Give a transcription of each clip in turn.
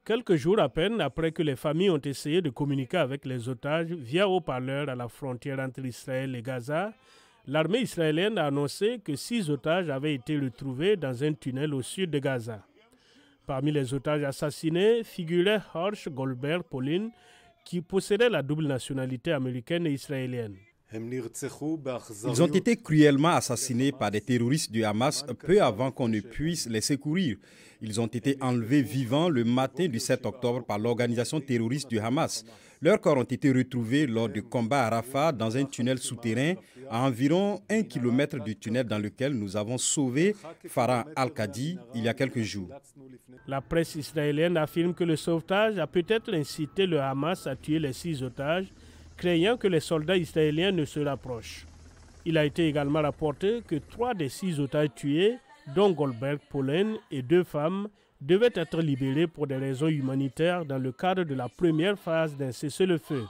Quelques jours à peine après que les familles ont essayé de communiquer avec les otages via haut-parleurs à la frontière entre Israël et Gaza, l'armée israélienne a annoncé que 6 otages avaient été retrouvés dans un tunnel au sud de Gaza. Parmi les otages assassinés figurait Horst Goldberg Polin, qui possédait la double nationalité américaine et israélienne. Ils ont été cruellement assassinés par des terroristes du Hamas peu avant qu'on ne puisse les secourir. Ils ont été enlevés vivants le matin du 7 octobre par l'organisation terroriste du Hamas. Leurs corps ont été retrouvés lors de combats à Rafah dans un tunnel souterrain à environ 1 kilomètre du tunnel dans lequel nous avons sauvé Farah Al-Qadi il y a quelques jours. La presse israélienne affirme que le sauvetage a peut-être incité le Hamas à tuer les 6 otages, craignant que les soldats israéliens ne se rapprochent. Il a été également rapporté que 3 des 6 otages tués, dont Goldberg Polin et 2 femmes, devaient être libérés pour des raisons humanitaires dans le cadre de la première phase d'un cessez-le-feu.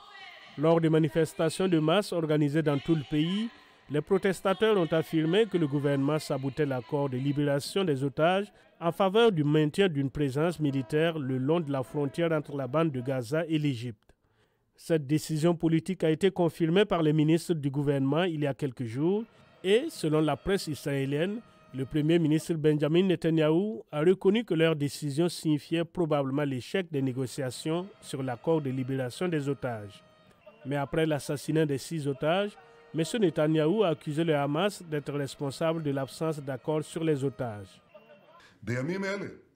Lors des manifestations de masse organisées dans tout le pays, les protestateurs ont affirmé que le gouvernement sabotait l'accord de libération des otages en faveur du maintien d'une présence militaire le long de la frontière entre la bande de Gaza et l'Égypte. Cette décision politique a été confirmée par les ministres du gouvernement il y a quelques jours et, selon la presse israélienne, le premier ministre Benjamin Netanyahou a reconnu que leur décision signifiait probablement l'échec des négociations sur l'accord de libération des otages. Mais après l'assassinat des 6 otages, M. Netanyahou a accusé le Hamas d'être responsable de l'absence d'accord sur les otages.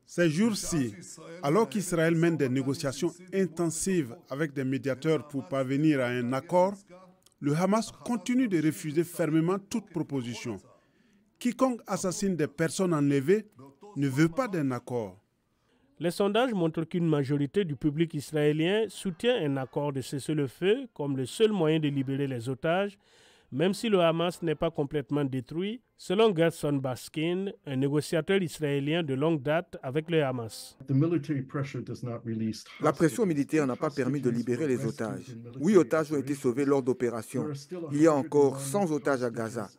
Ces jours-ci, alors qu'Israël mène des négociations intensives avec des médiateurs pour parvenir à un accord, le Hamas continue de refuser fermement toute proposition. Quiconque assassine des personnes enlevées ne veut pas d'un accord. Les sondages montrent qu'une majorité du public israélien soutient un accord de cessez-le-feu comme le seul moyen de libérer les otages, même si le Hamas n'est pas complètement détruit, selon Gerson Baskin, un négociateur israélien de longue date avec le Hamas. La pression militaire n'a pas permis de libérer les otages. 8 otages ont été sauvés lors d'opérations. Il y a encore 100 otages à Gaza.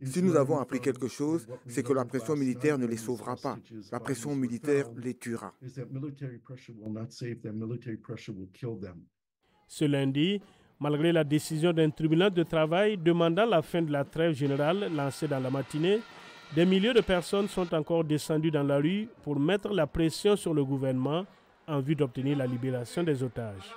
Si nous avons appris quelque chose, c'est que la pression militaire ne les sauvera pas. La pression militaire les tuera. Ce lundi, malgré la décision d'un tribunal de travail demandant la fin de la trêve générale lancée dans la matinée, des milliers de personnes sont encore descendues dans la rue pour mettre la pression sur le gouvernement en vue d'obtenir la libération des otages.